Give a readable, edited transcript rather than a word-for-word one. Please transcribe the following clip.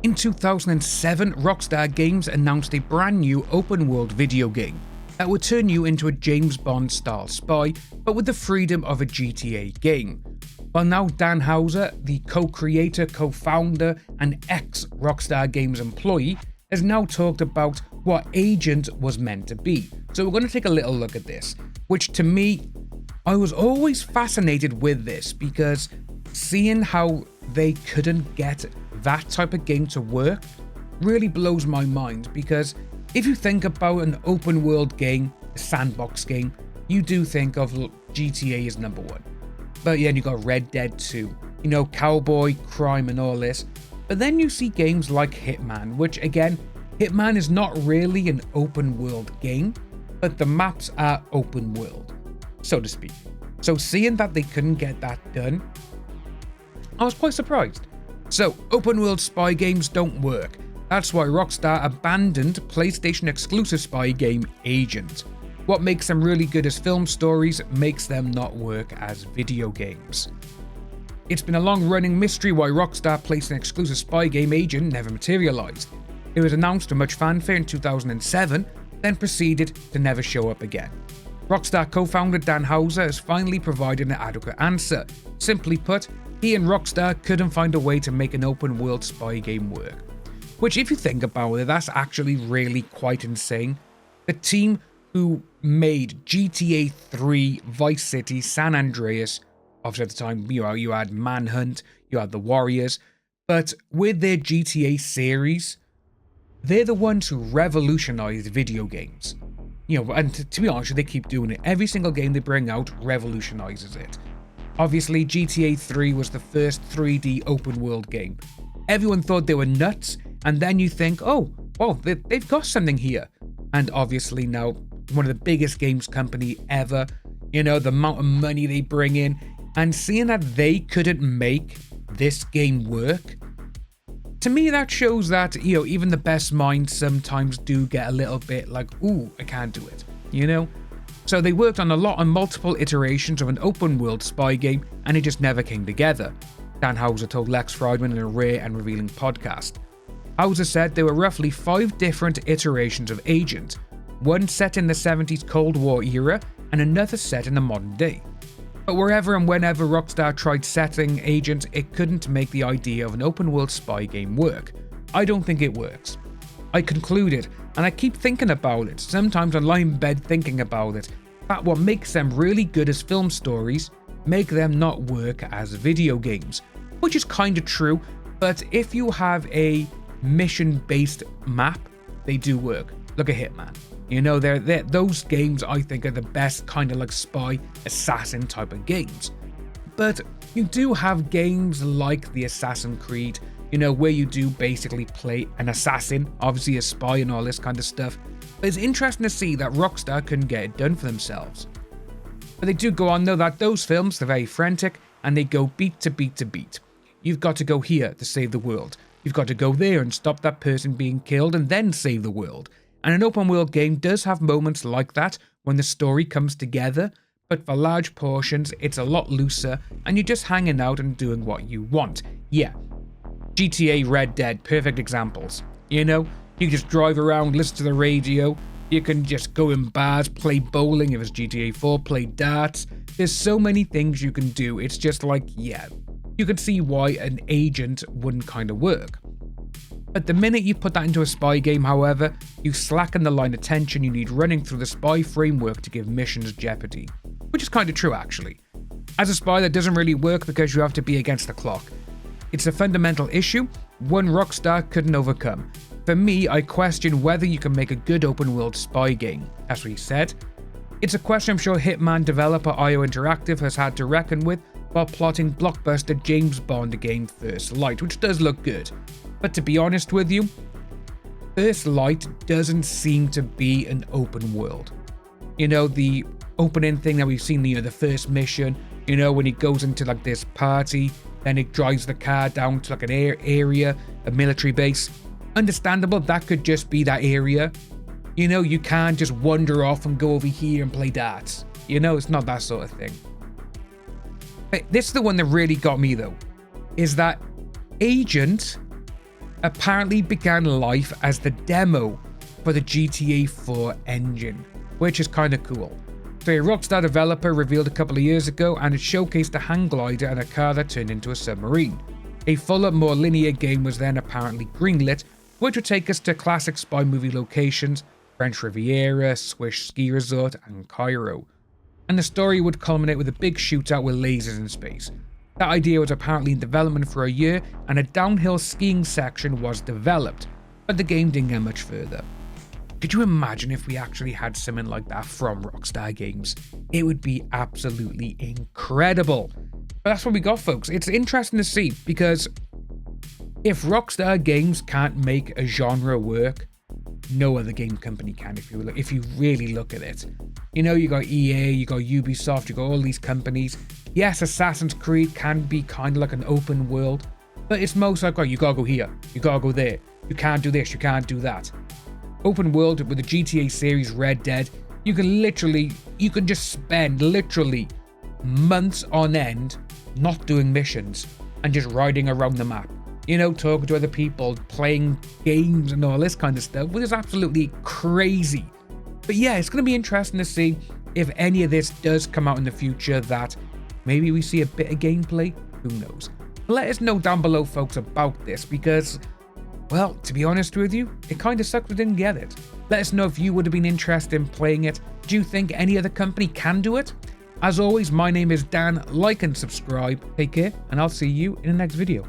In 2007, Rockstar Games announced a brand new open-world video game that would turn you into a James Bond-style spy, but with the freedom of a GTA game. Well, now Dan Houser, the co-creator, co-founder, and ex-Rockstar Games employee, has now talked about what Agent was meant to be. So we're going to take a little look at this, which to me, I was always fascinated with this because seeing how they couldn't get that type of game to work really blows my mind, because if you think about an open world game, a sandbox game, you do think of GTA as number one. But yeah, you got Red Dead 2, cowboy, crime and all this. But then you see games like Hitman, which again, Hitman is not really an open world game, but the maps are open world, so to speak. So seeing that they couldn't get that done, I was quite surprised. So open world spy games don't work. That's why Rockstar abandoned PlayStation exclusive spy game Agent. What makes them really good as film stories makes them not work as video games. It's been a long-running mystery why Rockstar placed an exclusive spy game Agent never materialized. It was announced with much fanfare in 2007, then proceeded to never show up again. Rockstar co-founder Dan Houser has finally provided an adequate answer. Simply put, he and Rockstar couldn't find a way to make an open-world spy game work. Which, if you think about it, that's actually really quite insane. The team who made GTA 3, Vice City, San Andreas, obviously at the time you had Manhunt, you had the Warriors, but with their GTA series, they're the ones who revolutionized video games. And to be honest, they keep doing it. Every single game they bring out revolutionizes it. Obviously, GTA 3 was the first 3D open world game. Everyone thought they were nuts, and then you think, oh, well, they've got something here. And obviously now, one of the biggest games company ever, the amount of money they bring in, and seeing that they couldn't make this game work, to me that shows that, even the best minds sometimes do get a little bit like, ooh, I can't do it, So they worked on multiple iterations of an open world spy game, and it just never came together. Dan Houser told Lex Friedman in a rare and revealing podcast. Houser said there were roughly 5 different iterations of Agent, one set in the 70s Cold War era and another set in the modern day. But wherever and whenever Rockstar tried setting Agent, it couldn't make the idea of an open world spy game work. I don't think it works. I concluded, and I keep thinking about it, sometimes I lie in bed thinking about it, that what makes them really good as film stories make them not work as video games, which is kind of true, but if you have a mission-based map, they do work. Look at Hitman. Those games I think are the best kind of like spy assassin type of games. But you do have games like the Assassin's Creed, where you do basically play an assassin, obviously a spy and all this kind of stuff. But it's interesting to see that Rockstar couldn't get it done for themselves. But they do go on though that those films, they're very frantic and they go beat to beat to beat. You've got to go here to save the world. You've got to go there and stop that person being killed and then save the world. And an open world game does have moments like that when the story comes together, but for large portions it's a lot looser and you're just hanging out and doing what you want. Yeah, GTA, Red Dead, perfect examples. You can just drive around, listen to the radio, you can just go in bars, play bowling if it's GTA 4, play darts. There's so many things you can do, it's just like, yeah, you can see why an Agent wouldn't kind of work. But the minute you put that into a spy game, however, you slacken the line of tension you need running through the spy framework to give missions jeopardy. Which is kind of true, actually. As a spy, that doesn't really work because you have to be against the clock. It's a fundamental issue, one Rockstar couldn't overcome. For me, I question whether you can make a good open world spy game. That's what he said. It's a question I'm sure Hitman developer IO Interactive has had to reckon with while plotting blockbuster James Bond game First Light, which does look good. But to be honest with you, First Light doesn't seem to be an open world. The opening thing that we've seen, the first mission, when he goes into like this party, then it drives the car down to like an area, a military base. Understandable, that could just be that area. You can't just wander off and go over here and play darts. It's not that sort of thing. But this is the one that really got me though, is that Agent apparently began life as the demo for the GTA 4 engine, which is kind of cool. So a Rockstar developer revealed a couple of years ago, and it showcased a hang glider and a car that turned into a submarine. A fuller, more linear game was then apparently greenlit, which would take us to classic spy movie locations, French Riviera, Swiss ski resort, and Cairo. And the story would culminate with a big shootout with lasers in space. That idea was apparently in development for a year, and a downhill skiing section was developed, but the game didn't get much further. Could you imagine if we actually had something like that from Rockstar Games? It would be absolutely incredible. But that's what we got, folks. It's interesting to see, because if Rockstar Games can't make a genre work, no other game company can, if you really look at it. You know, you got EA, you got Ubisoft, you got all these companies. Yes, Assassin's Creed can be kind of like an open world, but it's most like, oh, you gotta go here, you gotta go there, you can't do this, you can't do that. Open world with the GTA series, Red Dead, you can just spend literally months on end not doing missions and just riding around the map. You know, talking to other people, playing games and all this kind of stuff, which is absolutely crazy. But yeah, it's going to be interesting to see if any of this does come out in the future, that maybe we see a bit of gameplay, who knows. Let us know down below, folks, about this, because, well, to be honest with you, it kind of sucks we didn't get it. Let us know if you would have been interested in playing it. Do you think any other company can do it? As always, my name is Dan. Like and subscribe. Take care, and I'll see you in the next video.